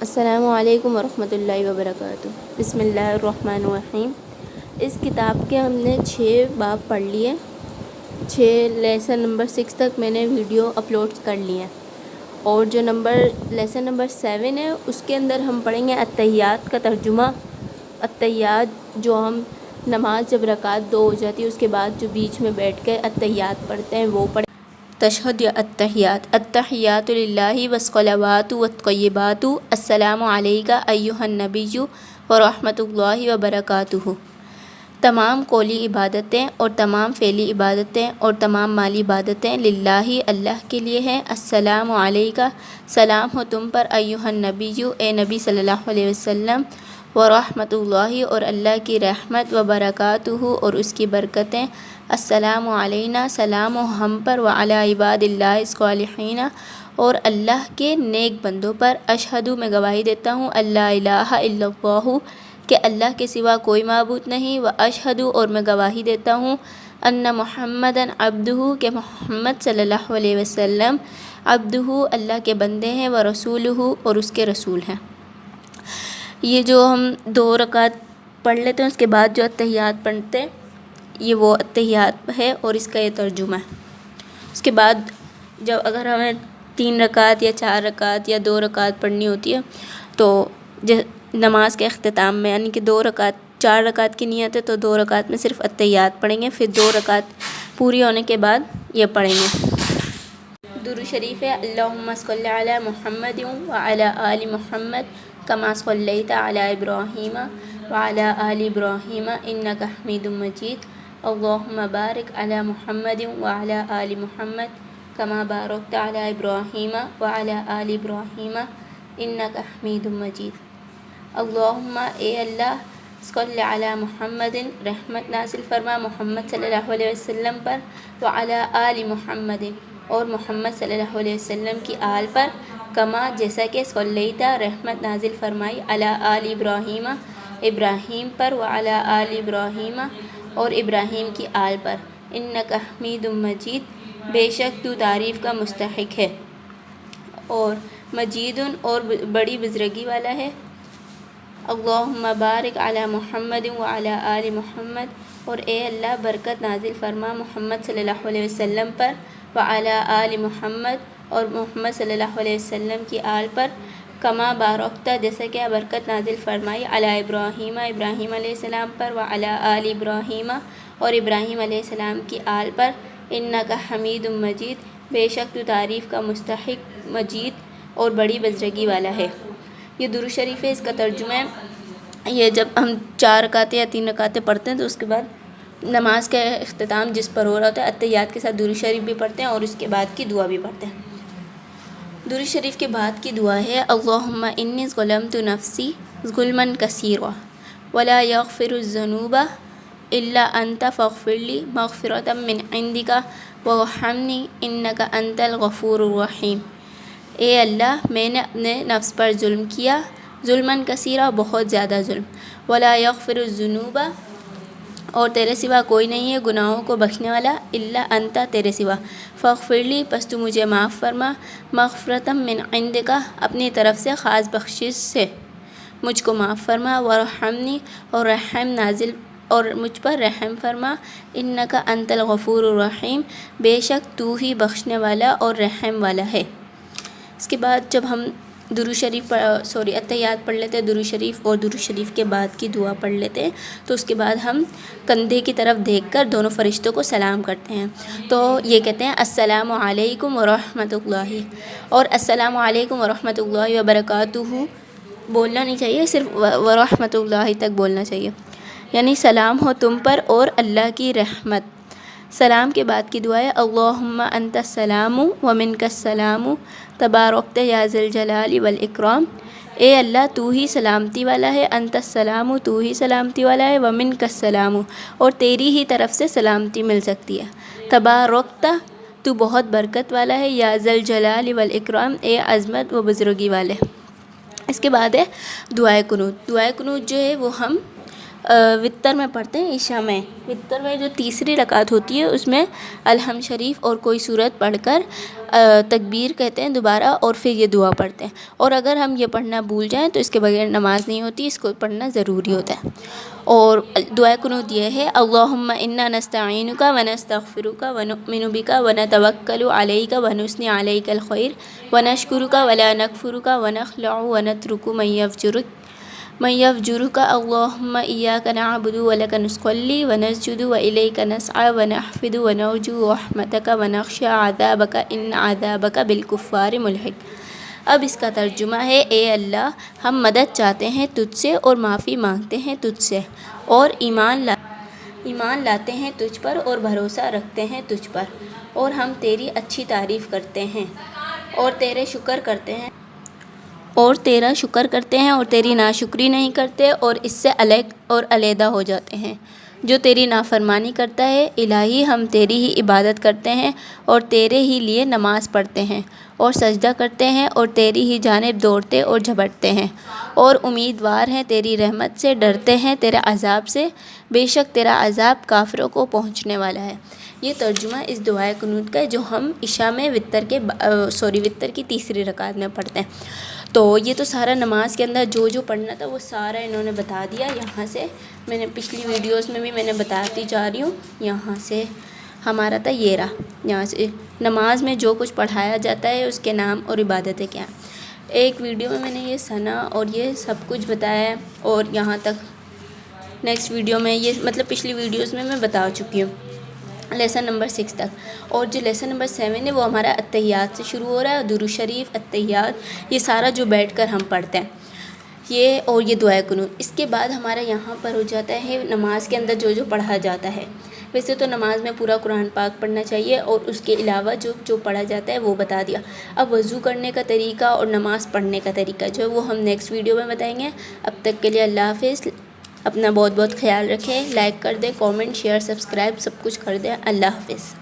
السلام علیکم ورحمۃ اللہ وبرکاتہ۔ بسم اللہ الرحمن الرحیم۔ اس کتاب کے ہم نے 6 باب پڑھ لیے، 6 لیسن نمبر 6 تک میں نے ویڈیو اپلوڈ کر لی ہیں، اور جو لیسن نمبر 7 ہے اس کے اندر ہم پڑھیں گے التحیات کا ترجمہ۔ التحیات جو ہم نماز جب رکعت 2 ہو جاتی ہے اس کے بعد جو بیچ میں بیٹھ کے التحیات پڑھتے ہیں وہ پڑھیں۔ تشہد یا التحیات۔ التحیات للہ والصلوات والطیبات السلام علیک ایھا النبی ورحمۃ اللہ وبرکاتہ۔ تمام قولی عبادتیں اور تمام فعلی عبادتیں اور تمام مالی عبادتیں للہ اللہ کے لیے ہیں۔ السلام علیک، سلام ہو تم پر، ایھا النبی اے نبی صلی اللہ علیہ وسلم، ورحمۃ اللہ اور اللہ کی رحمت، وبرکاتہ اور اس کی برکتیں، السلام علینا سلام ہو ہم پر، وعلی عباد اللہ الصالحین اور اللہ کے نیک بندوں پر، اشہد میں گواہی دیتا ہوں، اللہ الہ الا اللہ کہ اللہ کے سوا کوئی معبود نہیں، واشہد اور میں گواہی دیتا ہوں، ان محمدً عبدہ کہ محمد صلی اللہ علیہ وسلم عبدہ اللہ کے بندے ہیں، ورسولہ اور اس کے رسول ہیں۔ یہ جو ہم 2 رکعت پڑھ لیتے ہیں اس کے بعد جو التحیات پڑھتے ہیں یہ وہ التحیات ہے اور اس کا یہ ترجمہ ہے۔ اس کے بعد جب اگر ہمیں 3 رکعت یا 4 رکعت یا 2 رکعت پڑھنی ہوتی ہے تو نماز کے اختتام میں، یعنی کہ 4 رکعت کی نیت ہے تو 2 رکعت میں صرف التحیات پڑھیں گے، پھر 2 رکعت پوری ہونے کے بعد یہ پڑھیں گے۔ درود شریف ہے، اللہم صلی علی محمد وعلی آل محمد کما صلیت علی ابراہیم وعلی آل ابراہیم انک حمید مجید، اللہم بارک علی محمد وعلی آل محمد کما بارکت علی ابراہیم وعلی آل ابراہیم انک حمید مجید۔ اللہم اے اللہ، صلی علی محمد رحمت نازل فرما محمد صلی اللہ علیہ وسلم پر، وعلی آل محمد اور محمد صلی اللہ علیہ وسلم کی آل پر، کما جیسا کہ صلیتا رحمت نازل فرمائی، علی آل ابراہیم ابراہیم پر، وعلی آل ابراہیم اور ابراہیم کی آل پر، انک حمید مجید بے شک تو تعریف کا مستحق ہے، اور مجید اور بڑی بزرگی والا ہے۔ اللہم بارک علی محمد وعلی آل محمد اور اے اللہ برکت نازل فرما محمد صلی اللہ علیہ وسلم پر، وعلی آل محمد اور محمد صلی اللہ علیہ وسلم کی آل پر، کما بارکتا جیسا کہ برکت نازل فرمائی، علی ابراہیم ابراہیم علیہ السلام پر، وعلی آل ابراہیم اور ابراہیم علیہ السلام کی آل پر، انک حمید مجید بے شک تو تعریف کا مستحق، مجید اور بڑی بزرگی والا ہے۔ یہ درود شریف ہے، اس کا ترجمہ ہے یہ جب ہم 4 رکعتیں یا 3 رکعتیں پڑھتے ہیں تو اس کے بعد نماز کا اختتام جس پر ہو رہا ہوتا ہے التحیات کے ساتھ درود شریف بھی پڑھتے ہیں اور اس کے بعد کی دعا بھی پڑھتے ہیں۔ درود شریف کے بعد کی دعا ہے، اللہم انی ظلمت نفسی ظلما کثیرا ولا یغفر الذنوب الا انت فاغفر لی مغفرۃ من عندک وارحمنی انک انت الغفور الرحیم۔ اے اللہ، میں نے اپنے نفس پر ظلم کیا، ظلماً کثیرا بہت زیادہ ظلم، ولا یغفر الذنوب اور تیرے سوا کوئی نہیں ہے گناہوں کو بخشنے والا، الا انت تیرے سوا، فاغفر لی پس تو مجھے معاف فرما، مغفرۃ من عندک اپنی طرف سے خاص بخشش سے مجھ کو معاف فرما، وارحمنی اور رحم نازل اور مجھ پر رحم فرما، انک انت الغفور الرحیم بے شک تو ہی بخشنے والا اور رحم والا ہے۔ اس کے بعد جب ہم درود شریف التحیات پڑھ لیتے ہیں، درود شریف اور درود شریف کے بعد کی دعا پڑھ لیتے ہیں تو اس کے بعد ہم کندھے کی طرف دیکھ کر دونوں فرشتوں کو سلام کرتے ہیں، تو یہ کہتے ہیں السلام علیکم ورحمۃ اللہ، اور السلام علیکم ورحمۃ اللہ وبرکاتہ بولنا نہیں چاہیے، صرف ورحمۃ اللہ تک بولنا چاہیے، یعنی سلام ہو تم پر اور اللہ کی رحمت۔ سلام کے بعد کی دعا ہے، اللہم انت السلام ومنک السلام تبارکت یا ذی الجلال والاکرام۔ اے اللہ تو ہی سلامتی والا ہے، انت السلام تو ہی سلامتی والا ہے، ومنک السلام اور تیری ہی طرف سے سلامتی مل سکتی ہے، تبارکت تو بہت برکت والا ہے، یا ذی الجلال والاکرام اے عظمت و بزرگی والے۔ اس کے بعد ہے دعائے قنوت۔ دعائے قنوت جو ہے وہ ہم وتر میں پڑھتے ہیں عشاء میں۔ وتر میں جو تیسری رکعت ہوتی ہے اس میں الحمد شریف اور کوئی سورت پڑھ کر تکبیر کہتے ہیں دوبارہ اور پھر یہ دعا پڑھتے ہیں، اور اگر ہم یہ پڑھنا بھول جائیں تو اس کے بغیر نماز نہیں ہوتی، اس کو پڑھنا ضروری ہوتا ہے۔ اور دعائے قنوت یہ ہے، اللہم انا نستعینک ونستغفرک ونؤمن بک ونتوکل علیک ونثنی علیک الخیر ونشکرک ولا نکفرک ونخلع ونترک من یفجرک اللہم ایاک نعبد ولک نصلی ونسجد والیک نسعی ونحفظ ونرجو رحمتک ونخشی عذابک ان عذابک بالکفار ملحق۔ اب اس کا ترجمہ ہے، اے اللہ ہم مدد چاہتے ہیں تجھ سے اور معافی مانگتے ہیں تجھ سے، اور ایمان لاتے ہیں تجھ پر اور بھروسہ رکھتے ہیں تجھ پر، اور ہم تیری اچھی تعریف کرتے ہیں اور تیرا شکر کرتے ہیں اور تیری ناشکری نہیں کرتے اور اس سے علیحدہ ہو جاتے ہیں جو تیری نافرمانی کرتا ہے۔ الہی ہم تیری ہی عبادت کرتے ہیں اور تیرے ہی لیے نماز پڑھتے ہیں اور سجدہ کرتے ہیں اور تیری ہی جانب دوڑتے اور جھپٹتے ہیں، اور امیدوار ہیں تیری رحمت سے، ڈرتے ہیں تیرے عذاب سے، بے شک تیرا عذاب کافروں کو پہنچنے والا ہے۔ یہ ترجمہ اس دعائے قنوت کا ہے جو ہم عشاء میں وتر کی تیسری رکعت میں پڑھتے ہیں۔ تو یہ تو سارا نماز کے اندر جو پڑھنا تھا وہ سارا انہوں نے بتا دیا۔ یہاں سے میں نے پچھلی ویڈیوز میں بھی میں نے بتاتی جا رہی ہوں، یہاں سے ہمارا تھا یہ رہا، یہاں سے نماز میں جو کچھ پڑھایا جاتا ہے اس کے نام اور عبادتیں کیا ہیں۔ ایک ویڈیو میں نے یہ ثنا اور یہ سب کچھ بتایا ہے، اور یہاں تک نیکسٹ ویڈیو میں یہ پچھلی ویڈیوز میں بتا چکی ہوں لیسن نمبر 6 تک، اور جو لیسن نمبر 7 ہے وہ ہمارا اتحیات سے شروع ہو رہا ہے، درود شریف، اتحیات، یہ سارا جو بیٹھ کر ہم پڑھتے ہیں یہ، اور یہ دعائے قنوت۔ اس کے بعد ہمارا یہاں پر ہو جاتا ہے نماز کے اندر جو پڑھا جاتا ہے۔ ویسے تو نماز میں پورا قرآن پاک پڑھنا چاہیے، اور اس کے علاوہ جو پڑھا جاتا ہے وہ بتا دیا۔ اب وضو کرنے کا طریقہ اور نماز پڑھنے کا طریقہ جو ہے وہ ہم نیکسٹ ویڈیو میں بتائیں گے۔ اب تک کے لیے اللہ حافظ، اپنا بہت خیال رکھیں، لائک کر دیں، کامنٹ، شیئر، سبسکرائب سب کچھ کر دیں۔ اللہ حافظ۔